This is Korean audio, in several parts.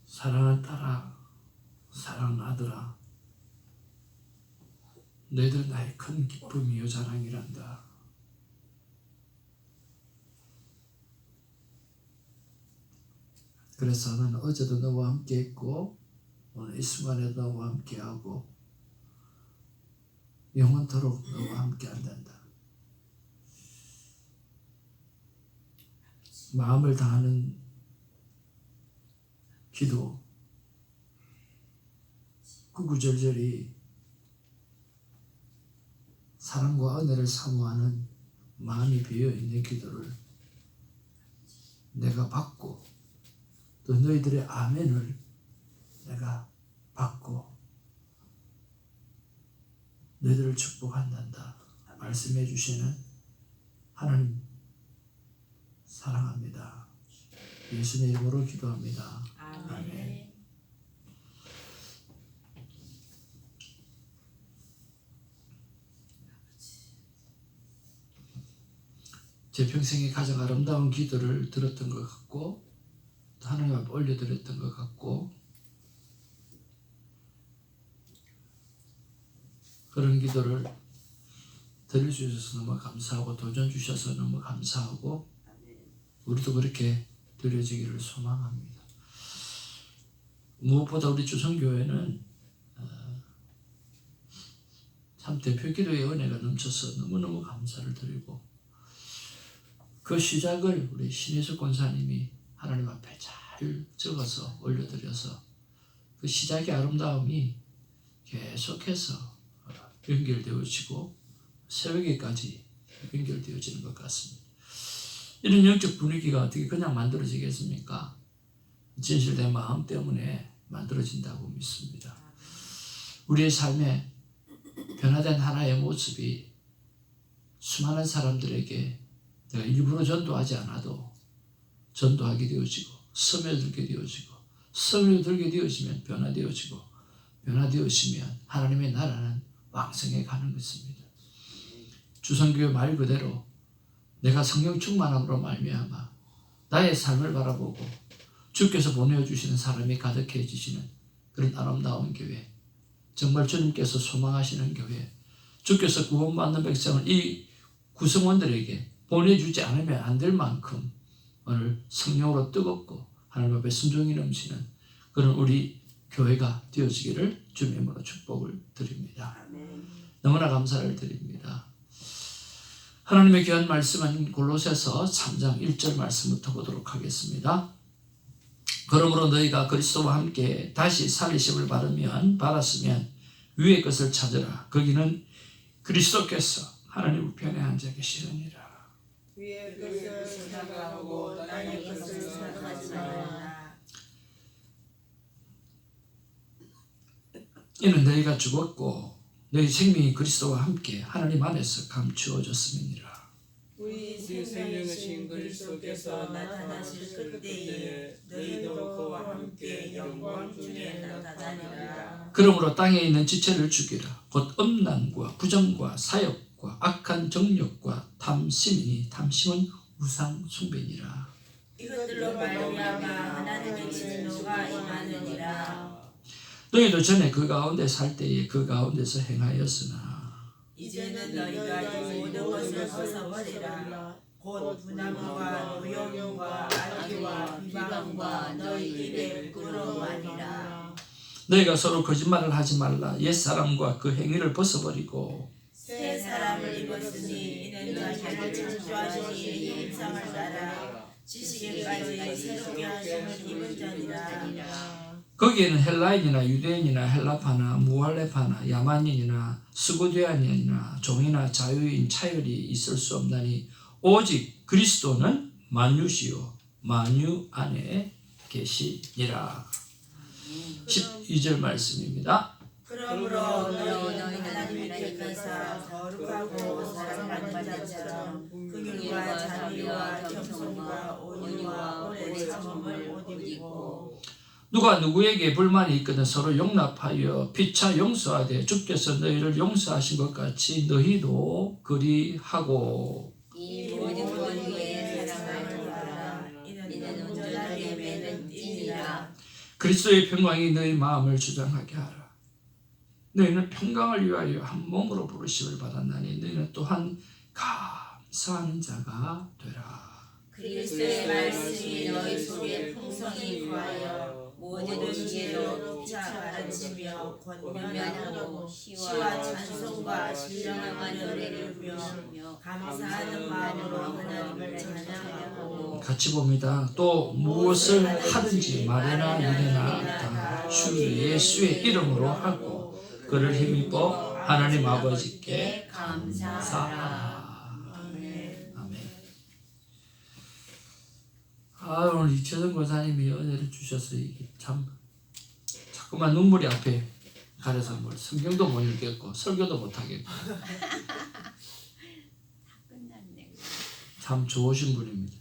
사랑하는 딸아, 사랑하는 아들아, 너희들 나의 큰 기쁨이요 자랑이란다. 그래서 나는 어제도 너와 함께 했고 오늘 이 순간에도 너와 함께하고 영원토록 너와 함께 한단다. 마음을 다하는 기도, 구구절절히 사랑과 은혜를 사모하는 마음이 비어있는 기도를 내가 받고 또 너희들의 아멘을 내가 받고 너희들을 축복한단다 말씀해 주시는 하나님 사랑합니다. 예수의 이름으로 기도합니다. 아멘. 제 평생에 가장 아름다운 기도를 들었던 것 같고 하나님 앞에 올려드렸던 것 같고 그런 기도를 드릴 수 있어서 너무 감사하고 도전 주셔서 너무 감사하고 우리도 그렇게 드려지기를 소망합니다. 무엇보다 우리 주성교회는 참 대표기도의 은혜가 넘쳐서 너무너무 감사를 드리고 그 시작을 우리 신혜숙 권사님이 하나님 앞에 잘 적어서 올려드려서 그 시작의 아름다움이 계속해서 연결되어지고 새벽에까지 연결되어지는 것 같습니다. 이런 영적 분위기가 어떻게 그냥 만들어지겠습니까? 진실된 마음 때문에 만들어진다고 믿습니다. 우리의 삶에 변화된 하나의 모습이 수많은 사람들에게 내가 일부러 전도하지 않아도 전도하게 되어지고 스며들게 되어지고 스며들게 되어지면 변화되어지고 변화되어지면 하나님의 나라는 왕성해 가는 것입니다. 주성교회 말 그대로 내가 성령 충만함으로 말미암아 나의 삶을 바라보고 주께서 보내주시는 사람이 가득해지시는 그런 아름다운 교회, 정말 주님께서 소망하시는 교회, 주께서 구원받는 백성을 이 구성원들에게 보내주지 않으면 안 될 만큼 오늘 성령으로 뜨겁고 하나님 앞에 순종이 넘치는 그런 우리 교회가 되어지기를 주님의 이름으로 축복을 드립니다. 너무나 감사를 드립니다. 하나님의 귀한 말씀은 골로새서 3장 1절 말씀부터 보도록 하겠습니다. 그러므로 너희가 그리스도와 함께 다시 살리심을 받았으면 위의 것을 찾으라. 거기는 그리스도께서 하나님 우편에 앉아 계시느니라. 위의 것을 생각하고 땅의 것을 생각하지 말라. 이는 너희가 죽었고 너희 생명이 그리스도와 함께 하나님 안에서 감추어졌음이니라. 우리 생명이신 그리스도께서 나타나실 그때에 너희도 그와 함께 영광 중에 나타나리라. 그러므로 땅에 있는 지체를 죽이라. 곧 음란과 부정과 사욕과 악한 정욕과 탐심이니 탐심은 우상 숭배니라. 이것들로 말미암아 하나님의 진노가 임하느니라. 너희도 전에 그 가운데 살 때에 그 가운데서 행하였으나 이제는 너희가 이 모든 것을 벗어버리라. 곧 분함과 노염과 악의와 비방과 너희 입에 부끄러움하니라. 너희가 서로 거짓말을 하지 말라. 옛사람과 그 행위를 벗어버리고 새 사람을 입었으니 이는 자기를 창조하시니 형상을 따라 지식에까지 새롭게 하심을 입은 자니라. 거기에는 헬라인이나 유대인이나 헬라파나 무할레파나 야만인이나 스고디아인이나 종이나 자유인 차별이 있을 수 없나니 오직 그리스도는 만유시요 만유 안에 계시니라. 12절 말씀입니다. 그러므로 너희는 하나님의 곁에서 거룩하고 사랑받는 자처럼 긍휼히 지혜와 자비와 겸손과 온유와 오래 참음을 못 입고 누가 누구에게 불만이 있거든 서로 용납하여 피차 용서하되 주께서 너희를 용서하신 것 같이 너희도 그리하고 이 모든 것 위에 사랑을 따라 이는 온전하게 매는 띠니라. 그리스도의 평강이 너희 마음을 주장하게 하라. 너희는 평강을 위하여 한 몸으로 부르심을 받았나니 너희는 또한 감사하는 자가 되라. 그리스도의 말씀이 너희 속에 풍성히 구하여 모든 지혜로 피차 가르치며 권면하고 시와 찬송과 신령한 노래를 부르며 감사하는 마음으로 하나님을 찬양하고 같이 봅니다. 또 무엇을 하든지 말이나 일이나 다 주 예수의 이름으로 하고 그를 힘입어 하나님 아버지께 감사하라. 아멘. 아멘. 오늘 이철성 권사님이 은혜를 주셔서 이게 참 자꾸만 눈물이 앞에 가려서 뭘 성경도 못 읽겠고 설교도 못 하겠고 끝났네. 참 좋으신 분입니다.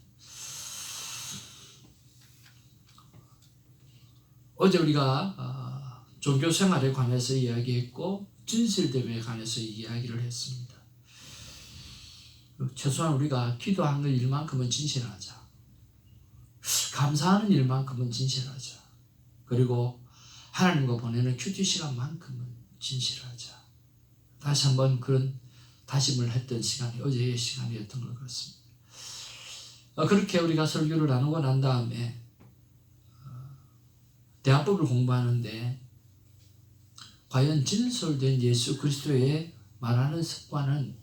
어제 우리가 종교 생활에 관해서 이야기했고 진실됨에 관해서 이야기를 했습니다. 최소한 우리가 기도하는 일만큼은 진실하자. 감사하는 일만큼은 진실하자. 그리고 하나님과 보내는 큐티 시간만큼은 진실하자. 다시 한번 그런 다짐을 했던 시간이 어제의 시간이었던 것 같습니다. 그렇게 우리가 설교를 나누고 난 다음에 대화법을 공부하는데 과연 진솔된 예수 그리스도의 말하는 습관은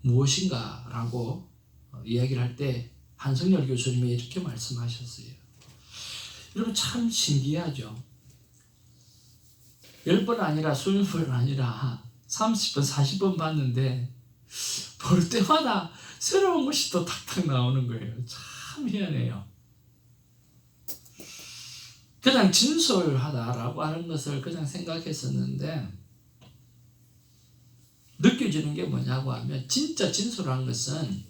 무엇인가 라고 이야기를 할 때 한성열 교수님이 이렇게 말씀하셨어요. 여러분 참 신기하죠. 10번 아니라 20번 아니라 30번 40번 봤는데 볼 때마다 새로운 것이 또 탁탁 나오는 거예요. 참 희한해요. 그냥 진솔하다라고 하는 것을 그냥 생각했었는데 느껴지는 게 뭐냐고 하면 진짜 진솔한 것은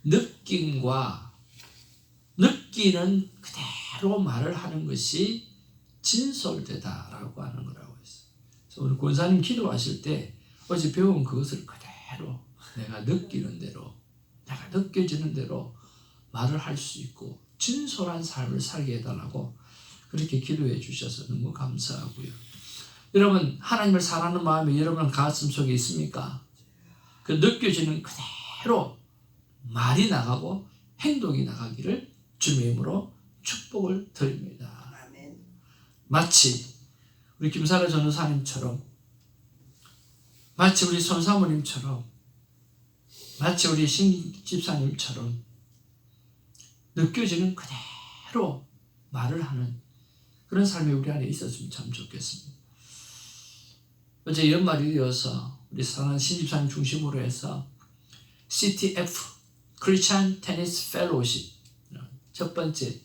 느낌과 느끼는 그대로 말을 하는 것이 진솔되다라고 하는 거라고 했어요. 그래서 오늘 권사님 기도하실 때 어제 배운 그것을 그대로 내가 느끼는 대로 내가 느껴지는 대로 말을 할 수 있고 진솔한 삶을 살게 해달라고 그렇게 기도해 주셔서 너무 감사하고요. 여러분 하나님을 사랑하는 마음이 여러분 가슴 속에 있습니까? 그 느껴지는 그대로 말이 나가고 행동이 나가기를 주님의 이름으로 축복을 드립니다. 아멘. 마치 우리 김사라 전도사님처럼 마치 우리 손사모님처럼 마치 우리 신 집사님처럼 느껴지는 그대로 말을 하는 그런 삶이 우리 안에 있었으면 참 좋겠습니다. 어제 연말이 되어서 우리 사랑하는 신집사님 중심으로 해서 CTF 크리스찬 테니스 펠로우십 첫 번째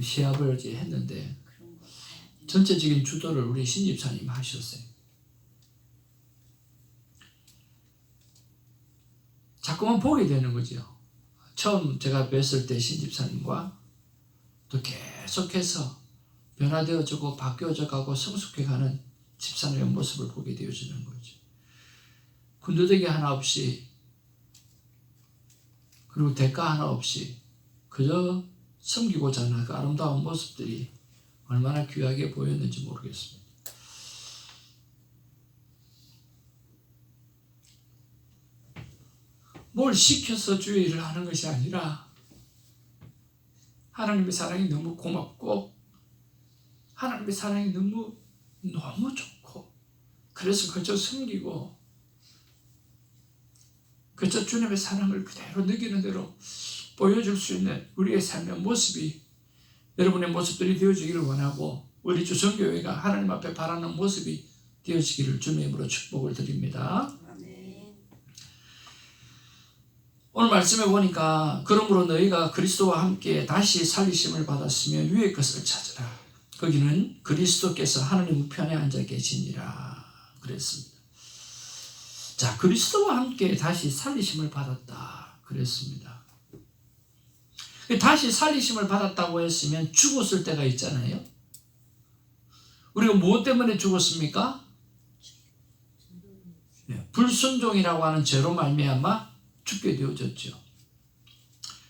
시합을 어제 했는데 전체적인 주도를 우리 신집사님 하셨어요. 자꾸만 보게 되는 거죠. 처음 제가 뵀을 때 신집사님과 또 계속해서 변화되어지고 바뀌어져 가고 성숙해가는 집사님의 모습을 보게 되어지는 거죠. 군더더기 하나 없이 그리고 대가 하나 없이 그저 섬기고자 하는 그 아름다운 모습들이 얼마나 귀하게 보였는지 모르겠습니다. 뭘 시켜서 주의 일을 하는 것이 아니라 하나님의 사랑이 너무 고맙고 하나님의 사랑이 너무 좋고 그래서 그저 섬기고 그저 주님의 사랑을 그대로 느끼는 대로 보여줄 수 있는 우리의 삶의 모습이 여러분의 모습들이 되어지기를 원하고 우리 주성교회가 하나님 앞에 바라는 모습이 되어지기를 주님의 이름으로 축복을 드립니다. 아멘. 오늘 말씀해 보니까 그러므로 너희가 그리스도와 함께 다시 살리심을 받았으면 위의 것을 찾으라. 거기는 그리스도께서 하나님 우편에 앉아 계시니라 그랬습니다. 자, 그리스도와 함께 다시 살리심을 받았다. 그랬습니다. 다시 살리심을 받았다고 했으면 죽었을 때가 있잖아요. 우리가 무엇 때문에 죽었습니까? 불순종이라고 하는 죄로 말미암아 죽게 되어졌죠.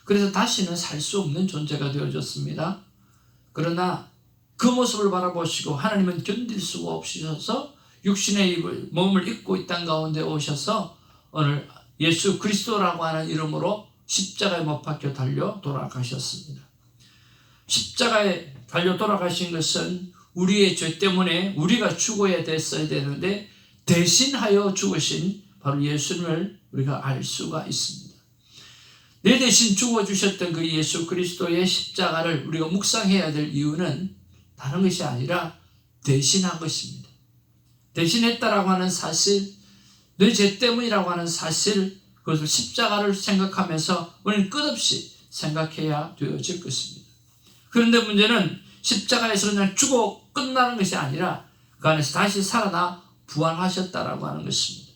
그래서 다시는 살 수 없는 존재가 되어졌습니다. 그러나 그 모습을 바라보시고 하나님은 견딜 수가 없으셔서 육신의 몸을 입고 이 땅 가운데 오셔서 오늘 예수 그리스도라고 하는 이름으로 십자가에 못 박혀 달려 돌아가셨습니다. 십자가에 달려 돌아가신 것은 우리의 죄 때문에 우리가 죽어야 됐어야 되는데 대신하여 죽으신 바로 예수님을 우리가 알 수가 있습니다. 내 대신 죽어주셨던 그 예수 그리스도의 십자가를 우리가 묵상해야 될 이유는 다른 것이 아니라 대신한 것입니다. 대신했다라고 하는 사실, 내 죄 때문이라고 하는 사실, 그것을 십자가를 생각하면서 우리는 끝없이 생각해야 되어질 것입니다. 그런데 문제는 십자가에서 그냥 죽어 끝나는 것이 아니라 그 안에서 다시 살아나 부활하셨다라고 하는 것입니다.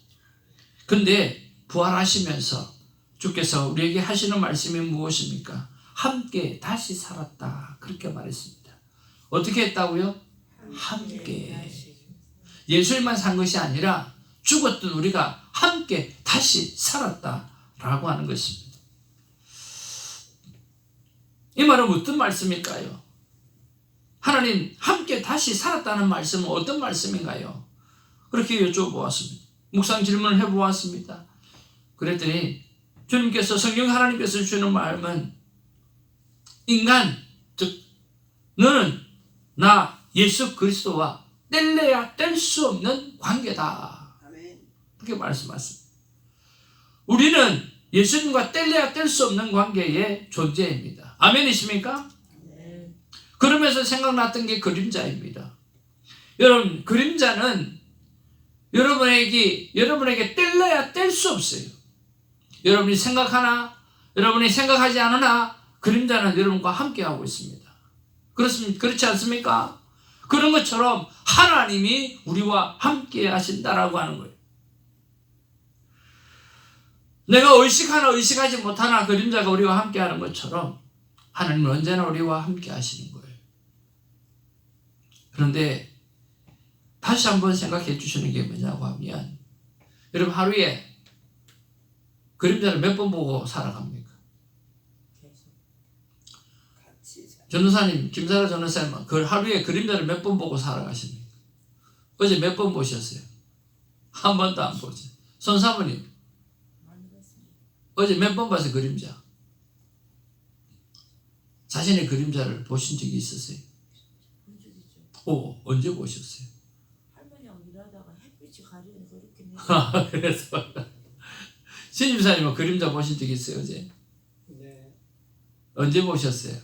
그런데 부활하시면서 주께서 우리에게 하시는 말씀이 무엇입니까? 함께 다시 살았다, 그렇게 말했습니다. 어떻게 했다고요? 함께. 예수님만 산 것이 아니라 죽었던 우리가 함께 다시 살았다라고 하는 것입니다. 이 말은 어떤 말씀일까요? 하나님 함께 다시 살았다는 말씀은 어떤 말씀인가요? 그렇게 여쭤보았습니다. 묵상 질문을 해보았습니다. 그랬더니 주님께서, 성령 하나님께서 주는 말은 인간, 즉 너는 나 예수 그리스도와 뗄래야 뗄 수 없는 관계다, 그렇게 말씀하십니다. 우리는 예수님과 뗄래야 뗄 수 없는 관계의 존재입니다. 아멘이십니까? 네. 그러면서 생각났던 게 그림자입니다. 여러분, 그림자는 여러분에게 뗄래야 뗄 수 없어요. 여러분이 생각하나 여러분이 생각하지 않으나 그림자는 여러분과 함께하고 있습니다. 그렇습니까? 그렇지 않습니까? 그런 것처럼 하나님이 우리와 함께 하신다라고 하는 거예요. 내가 의식하나 의식하지 못하나 그림자가 우리와 함께 하는 것처럼 하나님은 언제나 우리와 함께 하시는 거예요. 그런데 다시 한번 생각해 주시는 게 뭐냐고 하면, 여러분 하루에 그림자를 몇 번 보고 살아갑니까? 전도사님, 김사라 전도사님, 그 하루에 그림자를 몇 번 보고 살아가십니까? 어제 몇 번 보셨어요? 한 번도 안 보죠. 손사모님, 어제 몇 번 봤어요, 그림자? 자신의 그림자를 보신 적이 있으세요? 언제 보셨어요? 할머니하고 일하다가 햇빛이 가리니 그렇게 그래서 신임사님은 그림자 보신 적 있어요, 어제? 네. 언제 보셨어요?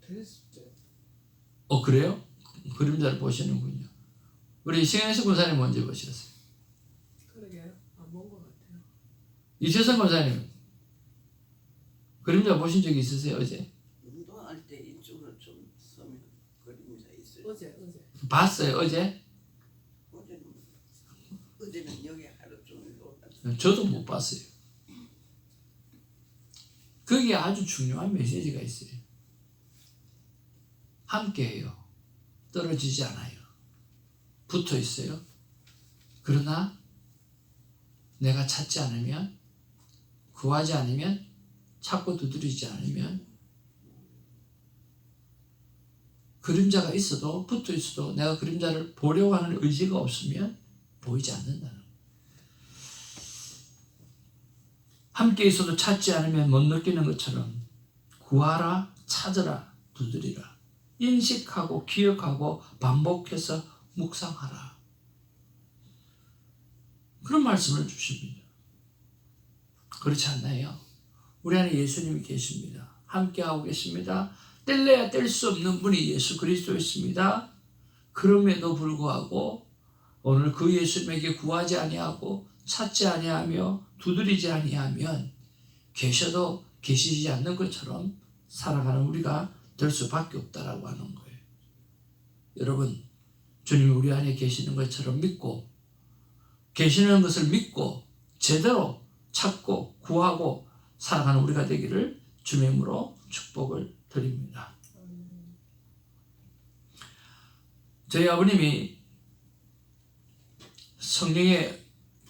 그랬을 때. 그래요? 그림자를 보시는군요. 우리 신현수 권사님 언제 보셨어요? 그러게요. 안 본 것 같아요. 이재성 권사님 그림자 보신 적이 있으세요, 어제? 운동할 때 이쪽으로 좀 서면 그림자 있어요. 어제. 봤어요, 어제? 어제는 여기 하루 종일 놀았어요. 저도 못 봤어요. 거기에 아주 중요한 메시지가 있어요. 함께해요. 떨어지지 않아요. 붙어 있어요. 그러나 내가 찾지 않으면, 구하지 않으면, 찾고 두드리지 않으면, 그림자가 있어도 붙어 있어도 내가 그림자를 보려고 하는 의지가 없으면 보이지 않는다는 거예요. 함께 있어도 찾지 않으면 못 느끼는 것처럼 구하라, 찾으라, 두드리라, 인식하고 기억하고 반복해서 묵상하라, 그런 말씀을 주십니다. 그렇지 않나요? 우리 안에 예수님이 계십니다. 함께하고 계십니다. 뗄래야 뗄 수 없는 분이 예수 그리스도였습니다. 그럼에도 불구하고 오늘 그 예수님에게 구하지 아니하고 찾지 아니하며 두드리지 아니하면 계셔도 계시지 않는 것처럼 살아가는 우리가 될 수밖에 없다라고 하는 거예요. 여러분, 주님이 우리 안에 계시는 것처럼 믿고, 계시는 것을 믿고 제대로 찾고 구하고 살아가는 우리가 되기를 주의 이름으로 축복을 드립니다. 저희 아버님이 성령의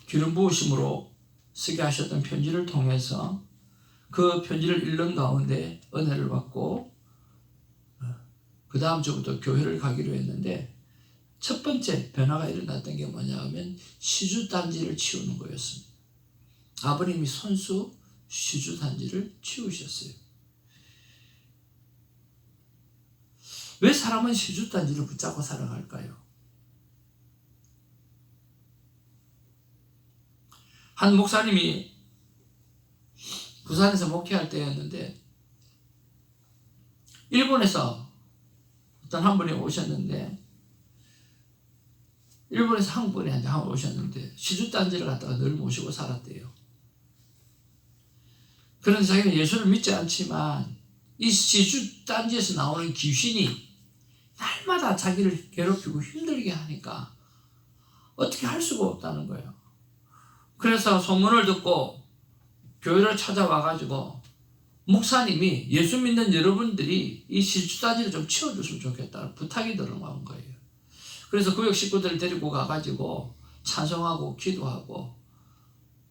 기름 부으심으로 쓰게 하셨던 편지를 통해서 그 편지를 읽는 가운데 은혜를 받고 그 다음 주부터 교회를 가기로 했는데 첫 번째 변화가 일어났던 게 뭐냐 하면 시주단지를 치우는 거였습니다. 아버님이 손수 시주단지를 치우셨어요. 왜 사람은 시주단지를 붙잡고 살아갈까요? 한 목사님이 부산에서 목회할 때였는데 일본에서 어떤 한 분이 오셨는데 일본에서 한 분이 오셨는데 시주단지를 갖다가 늘 모시고 살았대요. 그런데 자기는 예수를 믿지 않지만 이 시주단지에서 나오는 귀신이 날마다 자기를 괴롭히고 힘들게 하니까 어떻게 할 수가 없다는 거예요. 그래서 소문을 듣고 교회를 찾아와가지고 목사님이 예수 믿는 여러분들이 이 시주단지를 좀 치워줬으면 좋겠다 부탁이 들어온 거예요. 그래서 구역 식구들을 데리고 가가지고 찬송하고 기도하고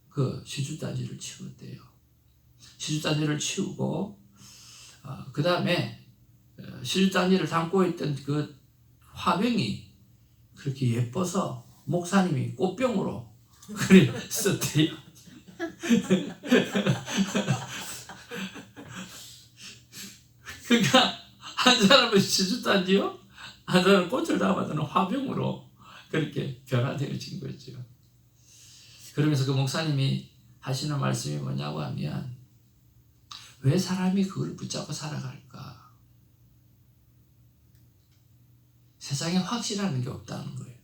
그 시주단지를 치웠대요. 시주단지를 치우고 그 다음에 시주단지를 담고 있던 그 화병이 그렇게 예뻐서 목사님이 꽃병으로 그래 썼대요. 그러니까 한 사람은 시주단지요, 한 사람은 꽃을 담아두는 화병으로 그렇게 변화되어진 거죠. 그러면서 그 목사님이 하시는 말씀이 뭐냐고 하면 왜 사람이 그걸 붙잡고 살아갈까? 세상에 확신하는 게 없다는 거예요.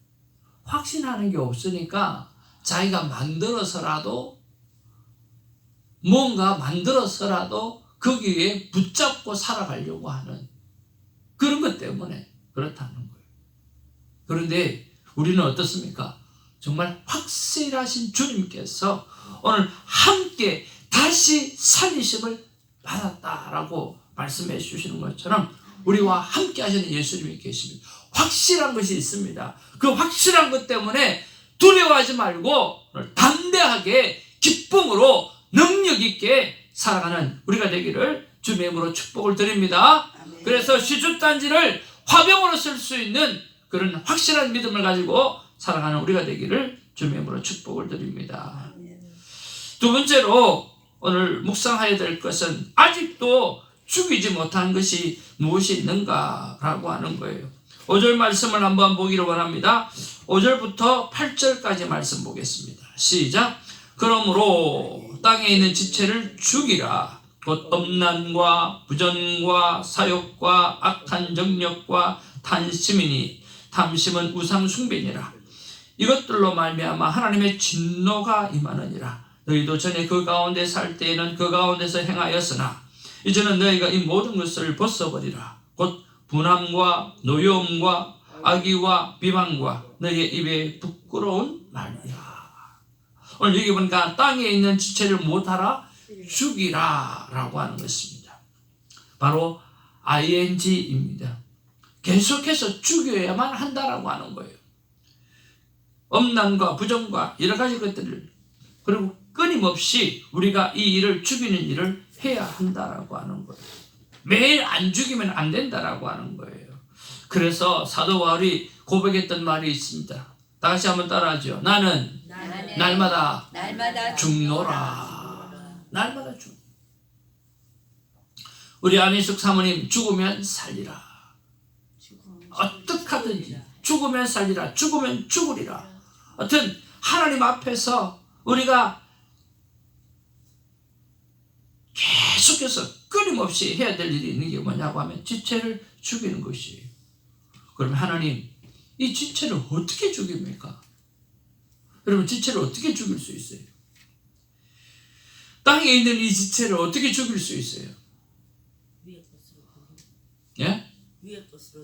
확신하는 게 없으니까 자기가 뭔가 만들어서라도 거기에 붙잡고 살아가려고 하는 그런 것 때문에 그렇다는 거예요. 그런데 우리는 어떻습니까? 정말 확실하신 주님께서 오늘 함께 다시 살리심을 받았다라고 말씀해 주시는 것처럼 우리와 함께 하시는 예수님이 계십니다. 확실한 것이 있습니다. 그 확실한 것 때문에 두려워하지 말고 담대하게 기쁨으로 능력 있게 살아가는 우리가 되기를 주님의 이름으로 축복을 드립니다. 그래서 시주단지를 화병으로 쓸 수 있는 그런 확실한 믿음을 가지고 살아가는 우리가 되기를 주님의 이름으로 축복을 드립니다. 두 번째로 오늘 묵상해야 될 것은 아직도 죽이지 못한 것이 무엇이 있는가라고 하는 거예요. 5절 말씀을 한번 보기를 원합니다. 5절부터 8절까지 말씀 보겠습니다. 시작. 그러므로 땅에 있는 지체를 죽이라. 곧 엄난과 부전과 사욕과 악한 정력과 탐심이니 탐심은 우상 숭배니라. 이것들로 말미암아 하나님의 진노가 임하느니라. 너희도 전에 그 가운데 살 때에는 그 가운데서 행하였으나 이제는 너희가 이 모든 것을 벗어버리라. 곧 분함과 노여움과 악의와 비방과 너희의 입에 부끄러운 말이라. 오늘 여기 보니까 땅에 있는 지체를 못하라 죽이라 라고 하는 것입니다. 바로 ing입니다. 계속해서 죽여야만 한다라고 하는 거예요. 엄난과 부정과 여러 가지 것들을 그리고 끊임없이 우리가 이 일을 죽이는 일을 해야 한다라고 하는 거예요. 매일 안 죽이면 안 된다라고 하는 거예요. 그래서 사도 바울이 고백했던 말이 있습니다. 다 같이 한번 따라하죠. 나는 날마다 죽노라. 날마다 죽. 우리 안희숙 사모님 죽으면 살리라. 어떻게 하든지 죽으면 살리라. 죽으면 죽으리라. 하여튼 하나님 앞에서 우리가 계속해서 끊임없이 해야 될 일이 있는 게 뭐냐고 하면 지체를 죽이는 것이에요. 그러면 하나님 이 지체를 어떻게 죽입니까? 여러분 지체를 어떻게 죽일 수 있어요? 땅에 있는 이 지체를 어떻게 죽일 수 있어요? 위에 것으로 예?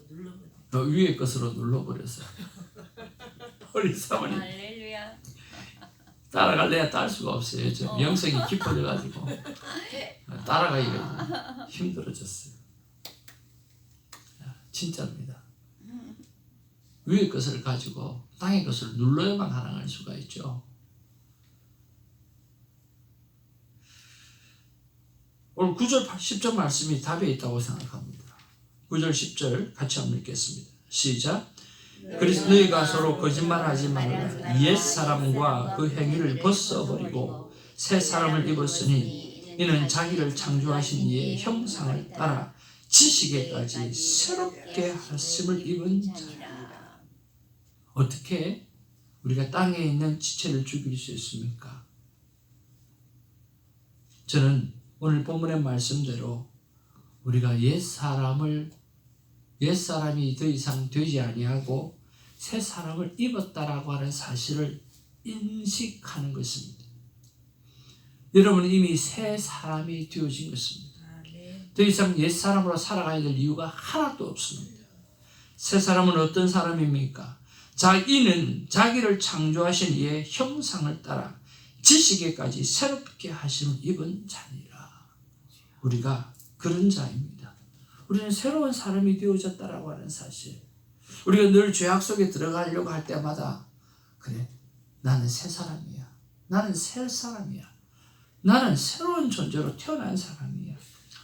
눌러버려. 위에 것으로 눌러버렸어요. 우리 사모님 할렐루야. 따라갈래야 딸 수가 없어요. 저 영성이 깊어져가지고 따라가기가 힘들어졌어요. 진짜입니다. 위의 것을 가지고 땅의 것을 눌러야만 가능할 수가 있죠. 오늘 9절 10절 말씀이 답에 있다고 생각합니다. 9절 10절 같이 한번 읽겠습니다. 시작. 그래서 너희가 서로 거짓말하지 말라. 옛 사람과 그 행위를 벗어버리고 새 사람을 입었으니 이는 자기를 창조하신 이의 형상을 따라 지식에까지 새롭게 하심을 입은 자라. 어떻게 우리가 땅에 있는 지체를 죽일 수 있습니까? 저는 오늘 본문의 말씀대로 우리가 옛사람이 더 이상 되지 아니하고 새 사람을 입었다라고 하는 사실을 인식하는 것입니다. 여러분은 이미 새 사람이 되어진 것입니다. 더 이상 옛 사람으로 살아가야 될 이유가 하나도 없습니다. 새 사람은 어떤 사람입니까? 이는 자기를 창조하신 이의 형상을 따라 지식에까지 새롭게 하심을 입은 자니라. 우리가 그런 자입니다. 우리는 새로운 사람이 되어졌다라고 하는 사실. 우리가 늘 죄악 속에 들어가려고 할 때마다 그래, 나는 새 사람이야. 나는 새 사람이야. 나는 새로운 존재로 태어난 사람이야.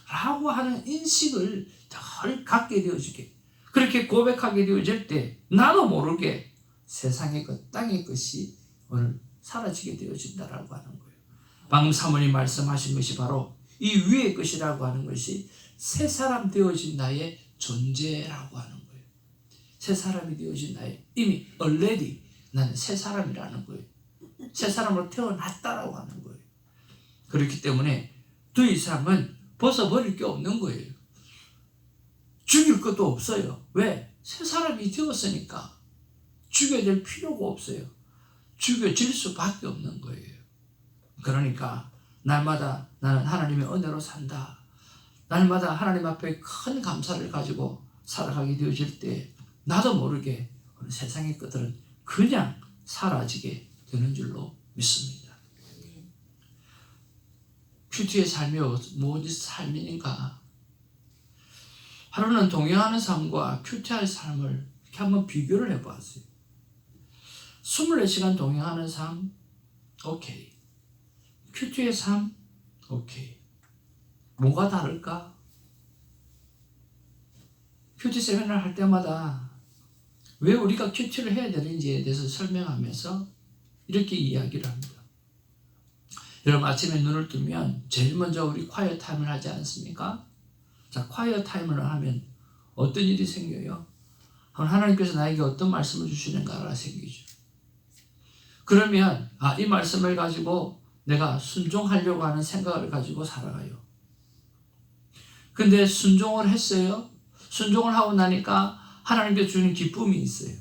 라고 하는 인식을 덜 갖게 되어지게, 그렇게 고백하게 되어질 때 나도 모르게 세상의 것, 땅의 것이 오늘 사라지게 되어진다라고 하는 거예요. 방금 사모님 말씀하신 것이 바로 이 위의 것이라고 하는 것이 새 사람 되어진 나의 존재라고 하는 거예요. 새 사람이 되어진 나의, 이미 already 나는 새 사람이라는 거예요. 새 사람으로 태어났다라고 하는 거예요. 그렇기 때문에 더 이상은 벗어버릴 게 없는 거예요. 죽일 것도 없어요. 왜? 새 사람이 되었으니까 죽여야 될 필요가 없어요. 죽여질 수밖에 없는 거예요. 그러니까 날마다 나는 하나님의 은혜로 산다. 날마다 하나님 앞에 큰 감사를 가지고 살아가게 되어질 때 나도 모르게 세상의 것들은 그냥 사라지게 되는 줄로 믿습니다. 큐티의 삶이 무슨 삶인가? 하루는 동행하는 삶과 큐티의 삶을 이렇게 한번 비교를 해봤어요. 24시간 동행하는 삶, 오케이. 큐티의 삶, 오케이. 뭐가 다를까? 큐티 세미나를 할 때마다 왜 우리가 큐티를 해야 되는지에 대해서 설명하면서 이렇게 이야기를 합니다. 여러분 아침에 눈을 뜨면 제일 먼저 우리 콰이어 타임을 하지 않습니까? 자, 콰이어 타임을 하면 어떤 일이 생겨요? 하나님께서 나에게 어떤 말씀을 주시는가가 생기죠. 그러면 이 말씀을 가지고 내가 순종하려고 하는 생각을 가지고 살아가요. 근데 순종을 했어요. 순종을 하고 나니까 하나님께서 주는 기쁨이 있어요.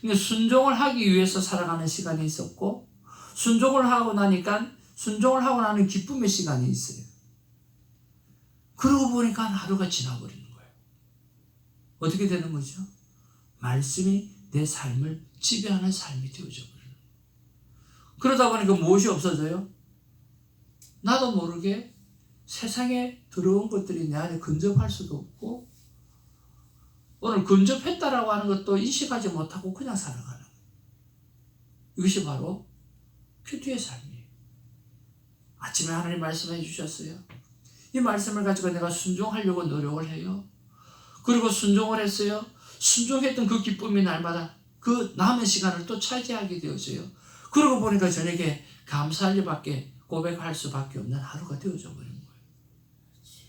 그러니까 순종을 하기 위해서 살아가는 시간이 있었고, 순종을 하고 나니까 순종을 하고 나는 기쁨의 시간이 있어요. 그러고 보니까 하루가 지나버리는 거예요. 어떻게 되는 거죠? 말씀이 내 삶을 지배하는 삶이 되어져 버려요. 그러다 보니까 무엇이 없어져요? 나도 모르게 세상에 들어온 것들이 내 안에 근접할 수도 없고, 오늘 근접했다라고 하는 것도 인식하지 못하고 그냥 살아가는 거예요. 이것이 바로 큐티의 삶이에요. 아침에 하나님 말씀해 주셨어요. 이 말씀을 가지고 내가 순종하려고 노력을 해요. 그리고 순종을 했어요. 순종했던 그 기쁨이 날마다 그 남은 시간을 또 차지하게 되었어요. 그러고 보니까 저녁에 감사할 일밖에 고백할 수밖에 없는 하루가 되어져 버린 거예요.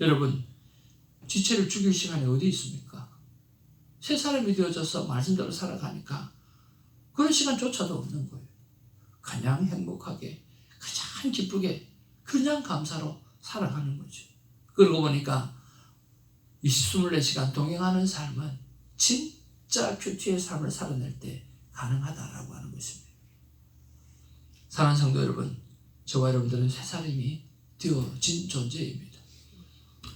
여러분, 지체를 죽일 시간이 어디 있습니까? 새 사람이 되어져서 말씀대로 살아가니까 그런 시간조차도 없는 거예요. 그냥 행복하게, 가장 기쁘게, 그냥 감사로 살아가는 거죠. 그러고 보니까 24시간 동행하는 삶은 진짜 큐티의 삶을 살아낼 때 가능하다라고 하는 것입니다. 사랑하는 성도 여러분, 저와 여러분들은 새 사람이 되어진 존재입니다.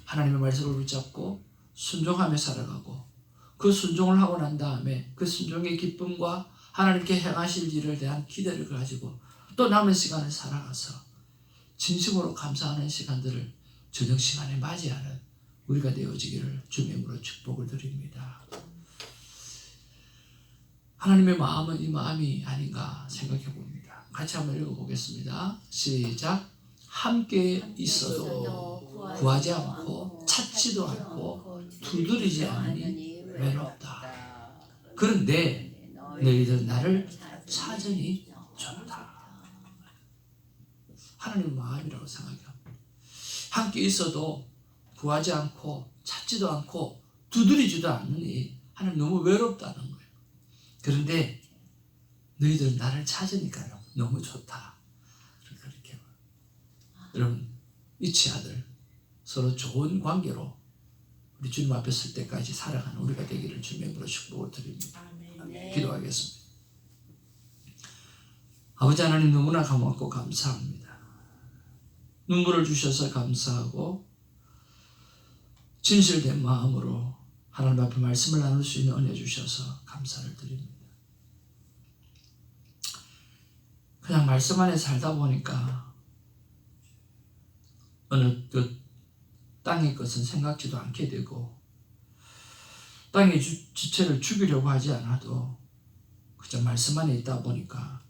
하나님의 말씀을 붙잡고 순종하며 살아가고, 그 순종을 하고 난 다음에 그 순종의 기쁨과 하나님께 행하실 일을 대한 기대를 가지고 또 남은 시간을 살아가서 진심으로 감사하는 시간들을 저녁 시간에 맞이하는 우리가 되어지기를 주님의 이름으로 축복을 드립니다. 하나님의 마음은 이 마음이 아닌가 생각해 봅니다. 같이 한번 읽어보겠습니다. 시작. 함께 있어도 구하지 않고 찾지도 않고 두드리지 않으니 외롭다. 그런데 너희들 나를 찾으니 좋다. 하나님의 마음이라고 생각합니다. 함께 있어도 구하지 않고 찾지도 않고 두드리지도 않으니 하나님 너무 외롭다는 거예요. 그런데 너희들 나를 찾으니까 너무 좋다. 그렇게 여러분 이치 아들 서로 좋은 관계로 우리 주님 앞에 설 때까지 살아가는 우리가 되기를 주님의 이름으로 축복을 드립니다. 기도하겠습니다. 아버지 하나님 너무나 고맙고 감사합니다. 눈물을 주셔서 감사하고 진실된 마음으로 하나님 앞에 말씀을 나눌 수 있는 은혜 주셔서 감사를 드립니다. 그냥 말씀 안에 살다 보니까 어느 그 땅의 것은 생각지도 않게 되고 땅의 지체를 죽이려고 하지 않아도 그저 말씀 안에 있다 보니까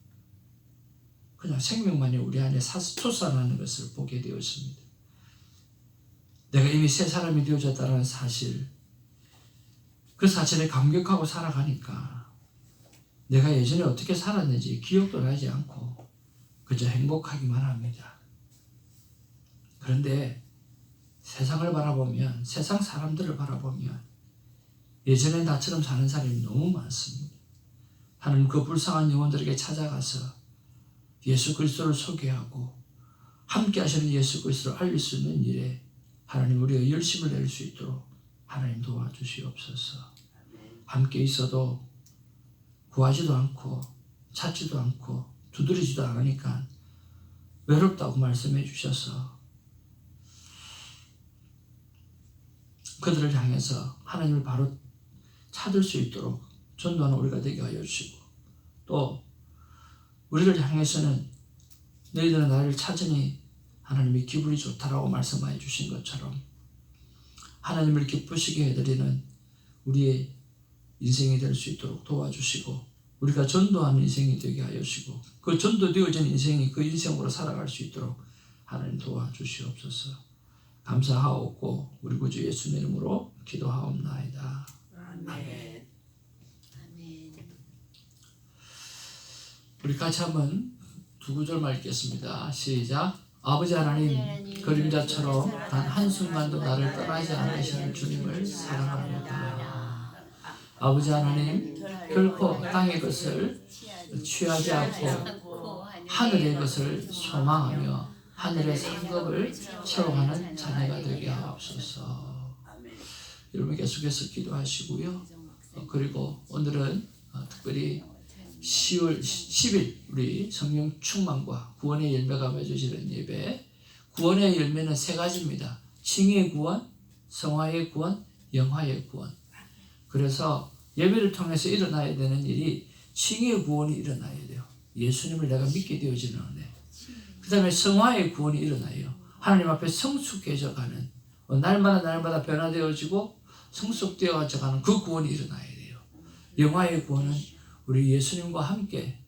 그냥 생명만이 우리 안에 솟아나는 것을 보게 되었습니다. 내가 이미 새 사람이 되어졌다는 사실, 그 사실에 감격하고 살아가니까 내가 예전에 어떻게 살았는지 기억도 나지 않고 그저 행복하기만 합니다. 그런데 세상을 바라보면, 세상 사람들을 바라보면 예전에 나처럼 사는 사람이 너무 많습니다. 하나님 그 불쌍한 영혼들에게 찾아가서 예수 그리스도를 소개하고 함께 하시는 예수 그리스도를 알릴 수 있는 일에 하나님 우리가 열심을 낼 수 있도록 하나님 도와주시옵소서. 함께 있어도 구하지도 않고 찾지도 않고 두드리지도 않으니까 외롭다고 말씀해 주셔서 그들을 향해서 하나님을 바로 찾을 수 있도록 전도하는 우리가 되게 하여 주시고, 또 우리를 향해서는 너희들은 나를 찾으니 하나님이 기분이 좋다라고 말씀해 주신 것처럼 하나님을 기쁘시게 해드리는 우리의 인생이 될 수 있도록 도와주시고, 우리가 전도하는 인생이 되게 하여 주시고, 그 전도되어진 인생이 그 인생으로 살아갈 수 있도록 하나님 도와주시옵소서. 감사하옵고 우리 구주 예수님 이름으로 기도하옵나이다. 아멘. 우리 같이 한번 두 구절만 읽겠습니다. 시작. 아버지 하나님, 그림자처럼 단 한순간도 나를 떠나지 않으시는 주님을 사랑합니다. 아버지 하나님, 결코 땅의 것을 취하지 않고 하늘의 것을 소망하며 하늘의 상급을 채워가는 자녀가 되게 하옵소서. 여러분 계속해서 기도하시고요. 그리고 오늘은 특별히 10월 10일 우리 성령 충만과 구원의 열매가 맺어지는 예배. 구원의 열매는 세 가지입니다. 칭의의 구원, 성화의 구원, 영화의 구원. 그래서 예배를 통해서 일어나야 되는 일이 칭의의 구원이 일어나야 돼요. 예수님을 내가 믿게 되어지는 은혜. 그 다음에 성화의 구원이 일어나요. 하나님 앞에 성숙해져가는, 날마다 변화되어지고 성숙되어져가는 그 구원이 일어나야 돼요. 영화의 구원은 우리 예수님과 함께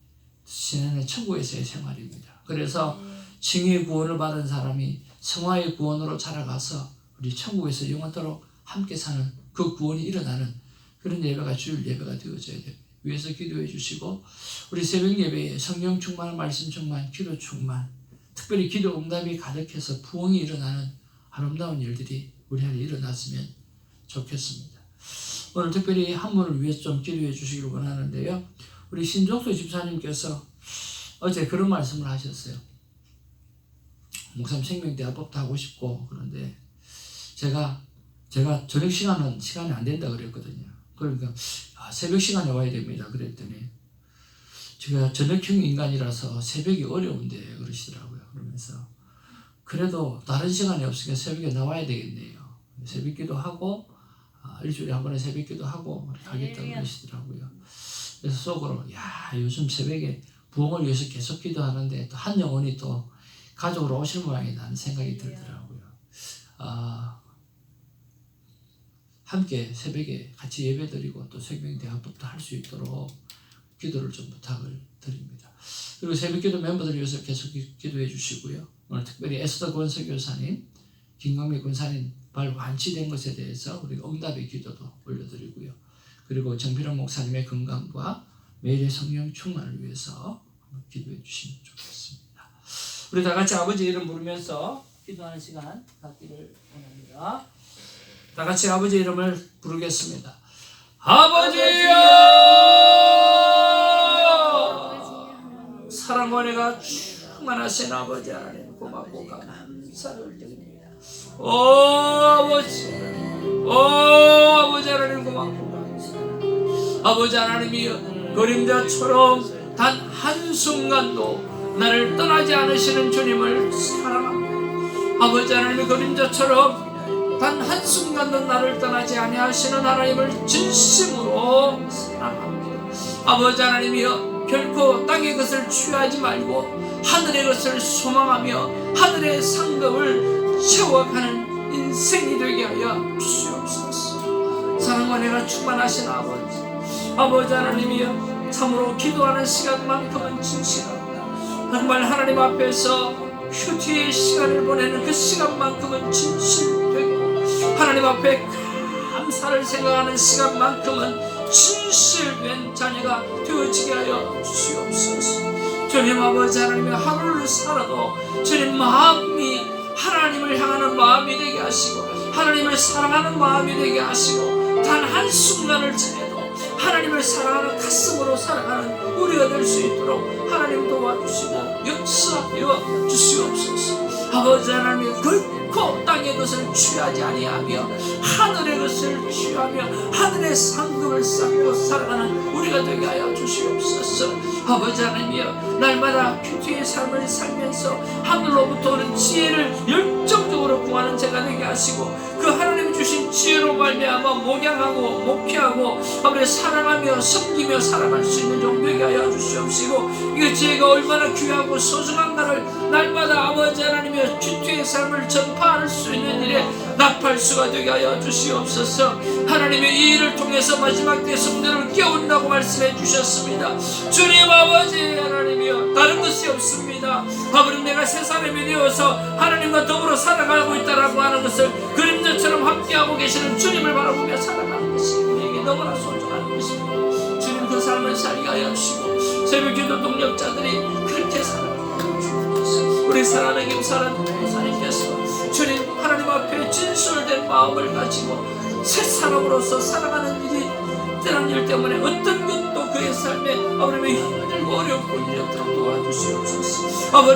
지내는 천국에서의 생활입니다. 그래서 칭의의 구원을 받은 사람이 성화의 구원으로 자라가서 우리 천국에서 영원토록 함께 사는 그 구원이 일어나는 그런 예배가 주일 예배가 되어져야 됩니다. 위에서 기도해 주시고, 우리 새벽 예배에 성령 충만, 말씀 충만, 기도 충만, 특별히 기도 응답이 가득해서 부흥이 일어나는 아름다운 일들이 우리 안에 일어났으면 좋겠습니다. 오늘 특별히 한 분을 위해서 좀 기도해 주시기를 원하는데요. 우리 신종수 집사님께서 어제 그런 말씀을 하셨어요. 목사님 생명대화법도 하고 싶고, 그런데 제가 저녁 시간이 안 된다 그랬거든요. 그러니까 새벽 시간에 와야 됩니다 그랬더니, 제가 저녁형 인간이라서 새벽이 어려운데 그러시더라고요. 그러면서 그래도 다른 시간이 없으니까 새벽에 나와야 되겠네요. 새벽 기도하고 일주일에 한 번에 새벽 기도하고 하겠다고 그러시더라고요. 그래서 속으로 요즘 새벽에 부흥을 위해서 계속 기도하는데 또 한 영혼이 또 가족으로 오실 모양이라는 생각이 들더라고요. 함께 새벽에 같이 예배드리고 또 새벽 대화법도 할 수 있도록 기도를 좀 부탁을 드립니다. 그리고 새벽기도 멤버들 위해서 계속 기도해 주시고요. 오늘 특별히 에스더 권석교사님, 김광미 권사님 발 완치된 것에 대해서 우리가 응답의 기도도 올려드리고요. 그리고 정필원 목사님의 건강과 매일의 성령 충만을 위해서 기도해 주시면 좋겠습니다. 우리 다 같이 아버지 이름 부르면서 기도하는 시간 갖기를 원합니다. 다 같이 아버지 이름을 부르겠습니다. 아버지여! 사랑과 은혜가 충만하신 아버지 하나님 고맙고 감사를 드립니다. 오 아버지 하나님 고맙고 감사합니다. 아버지 하나님이여, 그림자처럼 단 한순간도 나를 떠나지 않으시는 주님을 사랑합니다. 아버지 하나님의 그림자처럼 단 한순간도 나를 떠나지 아니하시는 하나님을 진심으로 사랑합니다. 아버지 하나님이여, 결코 땅의 것을 취하지 말고 하늘의 것을 소망하며 하늘의 상급을 채워가는 인생이 되게 하여 주시옵소서. 사랑과 은혜가 충만하신 아버지 하나님이여, 참으로 기도하는 시간만큼은 진실합니다. 정말 하나님 앞에서 큐티의 시간을 보내는 그 시간만큼은 진실되고 하나님 앞에 감사를 생각하는 시간만큼은 진실된 자녀가 되어지게 하여 주시옵소서. 주님 아버지 하나님의 하루를 살아도 주님 마음이 하나님을 향하는 마음이 되게 하시고 하나님을 사랑하는 마음이 되게 하시고 단 한순간을 지내도 하나님을 사랑하는 가슴으로 살아가는 우리가 될 수 있도록 하나님 도와주시고 역사하여 주시옵소서. 아버지 하나님, 결코 땅의 것을 취하지 아니하며 하늘의 것을 취하며 하늘의 상급을 쌓고 살아가는 우리가 되게 하여 주시옵소서. 아버지 하나님이여, 날마다 큐티의 삶을 살면서 하늘로부터 오는 지혜를 열정적으로 구하는 자가 되게 하시고 그 하나님 주신 지혜로 말미암아 목양하고 목회하고 아버지 사랑하며 섬기며 살아갈 수 있는 종 되게 하여 주시옵시고, 이 지혜가 얼마나 귀하고 소중한가를 날마다 아버지 하나님의 큐티의 삶을 전파할 수 있는 일에 나팔수가 되게 하여 주시옵소서. 하나님의 이 일을 통해서 마지막 때 성도를 깨운다고 말씀해 주셨습니다. 주님 아버지 하나님이여, 다른 것이 없습니다. 아버지, 내가 새 사람이 되어서 하나님과 더불어 살아가고 있다라고 하는 것을 그림자처럼 함께하고 계시는 주님을 바라보며 살아가는 것이 우리에게 너무나 소중한 것입니다. 주님, 그 삶을 살게 하여 주시고 새벽기도 동력자들이 그렇게 살아가게 주옵소서. 우리 사랑하는 김사랑 목사님께서 주님 하나님 앞에 진솔된 마음을 가지고 새 사람으로서 살아가는 일이 때란 일 때문에 어떤 것도 그의 삶에 아버님의 힘들고 어렵고 이렇도록 도와주시옵소서. 아버님,